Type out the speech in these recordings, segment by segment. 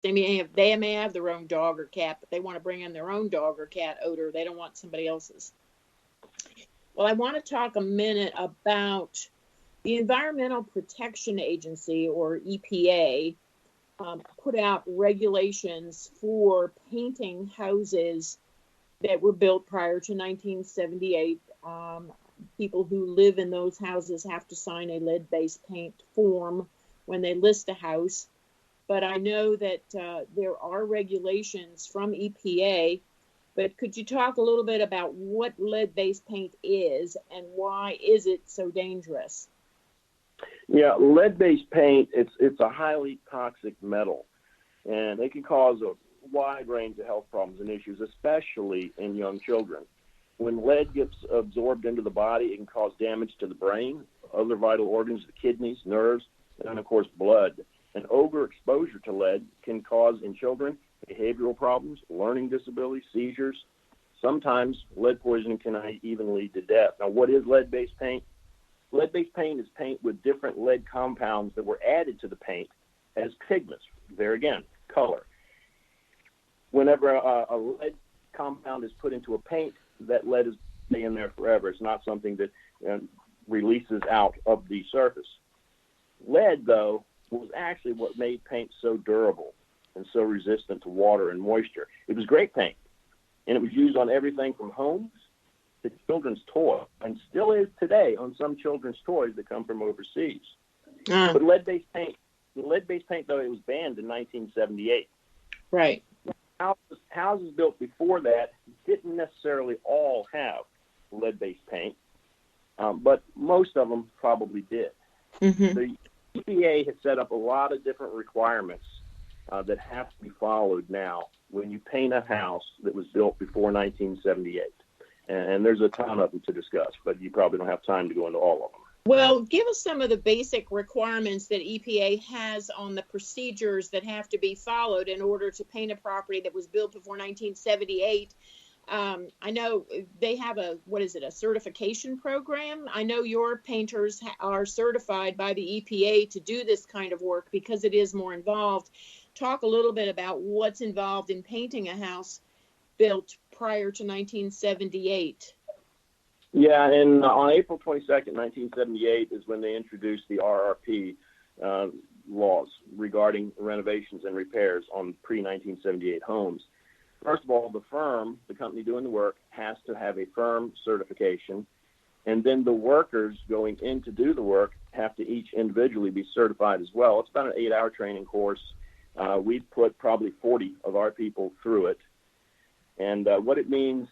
They may have their own dog or cat, but they want to bring in their own dog or cat odor. They don't want somebody else's. Well, I want to talk a minute about the Environmental Protection Agency, or EPA, put out regulations for painting houses that were built prior to 1978. People who live in those houses have to sign a lead-based paint form when they list a house. But I know that there are regulations from EPA. But could you talk a little bit about what lead-based paint is and why is it so dangerous? Yeah, lead-based paint, it's a highly toxic metal, and it can cause a wide range of health problems and issues, especially in young children. When lead gets absorbed into the body, it can cause damage to the brain, other vital organs, the kidneys, nerves, and of course blood. And overexposure to lead can cause in children behavioral problems, learning disabilities, seizures. Sometimes lead poisoning can even lead to death. Now, what is lead-based paint? Lead-based paint is paint with different lead compounds that were added to the paint as pigments. There again, color. Whenever a lead compound is put into a paint, that lead is staying there forever. It's not something that releases out of the surface. Lead, though, was actually what made paint so durable and so resistant to water and moisture. It was great paint, and it was used on everything from homes to children's toys, and still is today on some children's toys that come from overseas. But lead-based paint, though, it was banned in 1978. Right. Houses built before that didn't necessarily all have lead-based paint, but most of them probably did. Mm-hmm. The EPA has set up a lot of different requirements that have to be followed now when you paint a house that was built before 1978. And there's a ton of them to discuss, but you probably don't have time to go into all of them. Well, give us some of the basic requirements that EPA has on the procedures that have to be followed in order to paint a property that was built before 1978. I know they have a certification program. I know your painters are certified by the EPA to do this kind of work because it is more involved. Talk a little bit about what's involved in painting a house built prior to 1978. Yeah, and on April 22nd, 1978 is when they introduced the RRP laws regarding renovations and repairs on pre-1978 homes. First of all, the company doing the work, has to have a firm certification, and then the workers going in to do the work have to each individually be certified as well. It's about an 8-hour training course. We've put probably 40 of our people through it. And what it means,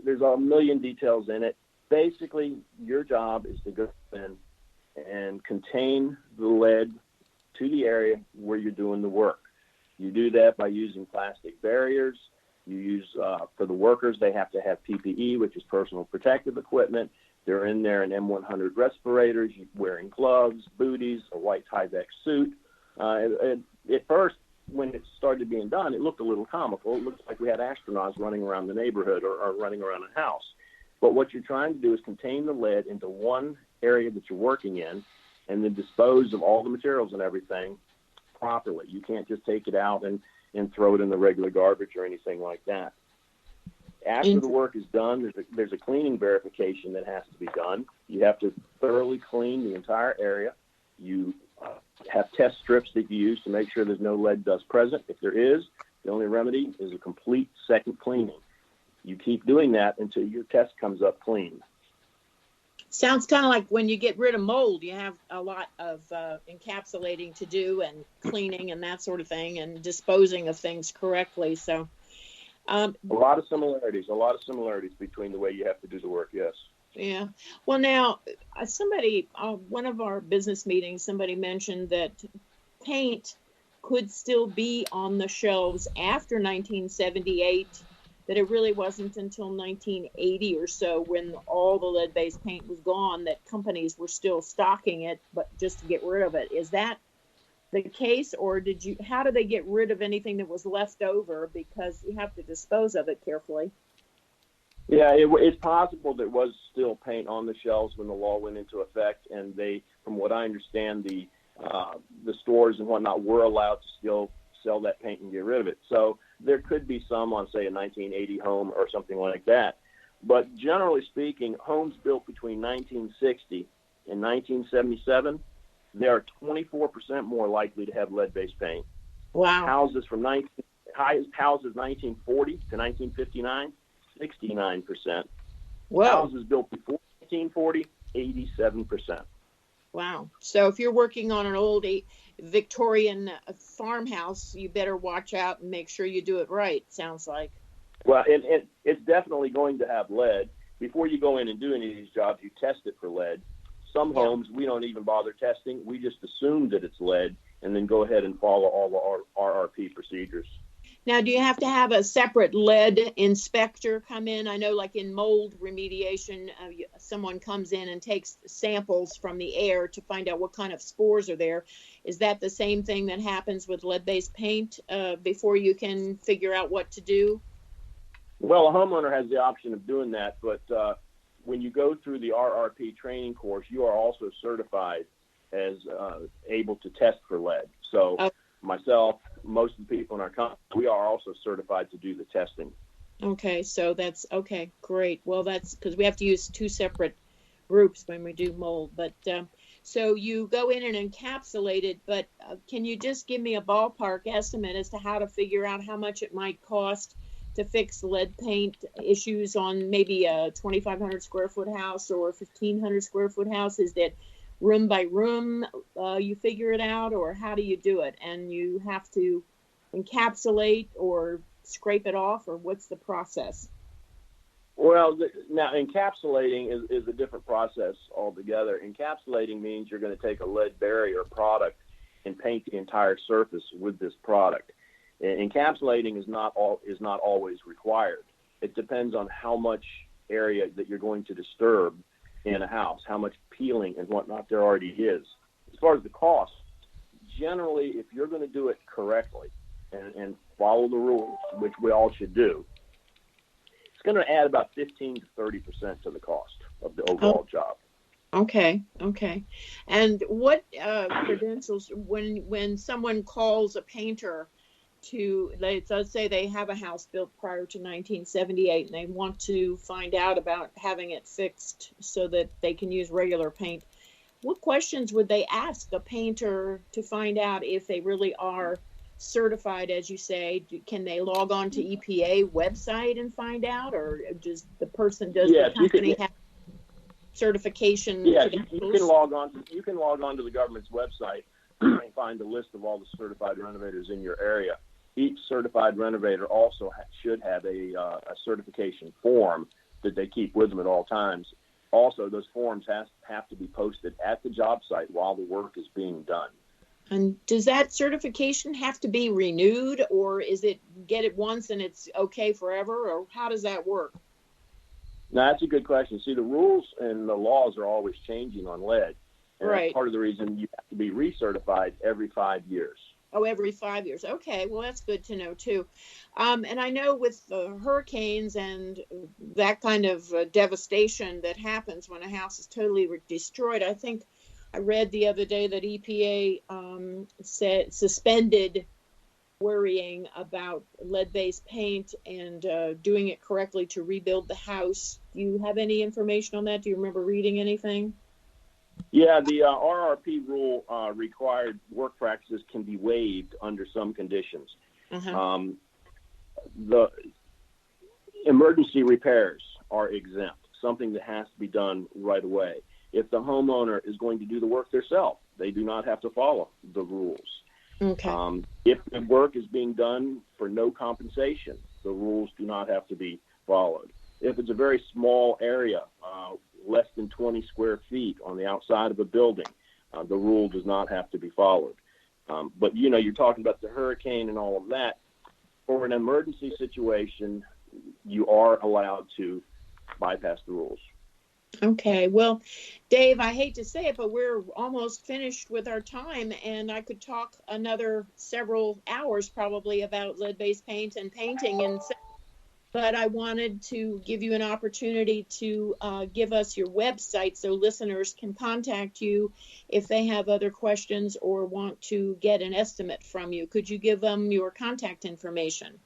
there's a million details in it. Basically, your job is to go in and contain the lead to the area where you're doing the work. You do that by using plastic barriers. You use, for the workers, they have to have PPE, which is personal protective equipment. They're in there in M100 respirators, wearing gloves, booties, a white Tyvek suit. At first, when it started being done, it looked a little comical. It looked like we had astronauts running around the neighborhood or running around a house. But what you're trying to do is contain the lead into one area that you're working in and then dispose of all the materials and everything properly. You can't just take it out and throw it in the regular garbage or anything like that. After the work is done, there's a cleaning verification that has to be done. You have to thoroughly clean the entire area. You have test strips that you use to make sure there's no lead dust present. If there is, the only remedy is a complete second cleaning. You keep doing that until your test comes up clean. Sounds kind of like when you get rid of mold, you have a lot of encapsulating to do and cleaning and that sort of thing and disposing of things correctly. So a lot of similarities between the way you have to do the work, yes. Yeah. Well, now, one of our business meetings, somebody mentioned that paint could still be on the shelves after 1978, that it really wasn't until 1980 or so when all the lead-based paint was gone that companies were still stocking it, but just to get rid of it. Is that the case, or how did they get rid of anything that was left over? Because you have to dispose of it carefully. Yeah, it's possible there was still paint on the shelves when the law went into effect, and they, from what I understand, the stores and whatnot were allowed to still sell that paint and get rid of it. So there could be some on, say, a 1980 home or something like that. But generally speaking, homes built between 1960 and 1977, they are 24% more likely to have lead-based paint. Wow. Houses 1940 to 1959, 69%. Whoa. Houses built before 1940, 87%. Wow. So if you're working on an old Victorian farmhouse, you better watch out and make sure you do it right, sounds like. Well, it's definitely going to have lead. Before you go in and do any of these jobs, you test it for lead. Some homes, we don't even bother testing. We just assume that it's lead and then go ahead and follow all the RRP procedures. Now, do you have to have a separate lead inspector come in? I know, like in mold remediation, someone comes in and takes samples from the air to find out what kind of spores are there. Is that the same thing that happens with lead-based paint before you can figure out what to do? Well, a homeowner has the option of doing that, but when you go through the RRP training course, you are also certified as able to test for lead. So myself, most of the people in our company, we are also certified to do the testing. Okay, so that's okay, great. Well, that's because we have to use two separate groups when we do mold. But so you go in and encapsulate it, but can you just give me a ballpark estimate as to how to figure out how much it might cost to fix lead paint issues on maybe a 2,500 square foot house or a 1,500 square foot house? Is that room by room you figure it out, or how do you do it? And you have to encapsulate or scrape it off, or what's the process? Well, now encapsulating is a different process altogether. Encapsulating means you're going to take a lead barrier product and paint the entire surface with this product. Encapsulating is not always required. It depends on how much area that you're going to disturb in a house, how much peeling and whatnot there already is. As far as the cost, generally, if you're going to do it correctly and follow the rules, which we all should do, it's going to add about 15 to 30% to the cost of the overall job. Okay. And what credentials, when someone calls a painter to, let's say they have a house built prior to 1978 and they want to find out about having it fixed so that they can use regular paint, what questions would they ask a painter to find out if they really are certified, as you say? Can they log on to EPA website and find out, or does the company have certification? Yeah, you can log on to the government's website and find a list of all the certified renovators in your area. Each certified renovator also should have a certification form that they keep with them at all times. Also, those forms have to be posted at the job site while the work is being done. And does that certification have to be renewed, or is it get it once and it's okay forever, or how does that work? Now, that's a good question. See, the rules and the laws are always changing on lead. And right. That's part of the reason you have to be recertified every 5 years. Oh, every 5 years. Okay, well, that's good to know, too. And I know with the hurricanes and that kind of devastation that happens when a house is totally destroyed, I think I read the other day that EPA suspended worrying about lead-based paint and doing it correctly to rebuild the house. Do you have any information on that? Do you remember reading anything? Yeah, the RRP rule required work practices can be waived under some conditions. Uh-huh. The emergency repairs are exempt, something that has to be done right away. If the homeowner is going to do the work themselves, they do not have to follow the rules. Okay. If the work is being done for no compensation, the rules do not have to be followed. If it's a very small area, less than 20 square feet on the outside of a building, the rule does not have to be followed. But, you're talking about the hurricane and all of that. For an emergency situation, you are allowed to bypass the rules. Okay. Well, Dave, I hate to say it, but we're almost finished with our time, and I could talk another several hours probably about lead-based paint and painting. And but I wanted to give you an opportunity to give us your website so listeners can contact you if they have other questions or want to get an estimate from you. Could you give them your contact information?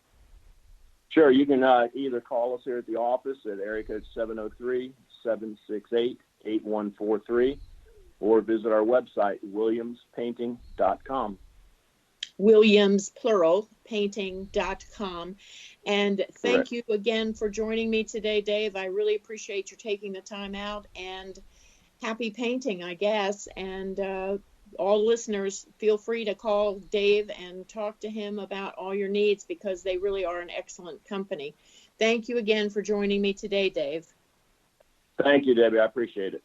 Sure. You can either call us here at the office at area code 703-768-8143 or visit our website, williamspainting.com. Williams, plural, painting.com. And thank Correct. you again for joining me today, Dave. I really appreciate you taking the time out, and happy painting, I guess. And all listeners, feel free to call Dave and talk to him about all your needs, because they really are an excellent company. Thank you again for joining me today, Dave. Thank you, Debbie. I appreciate it.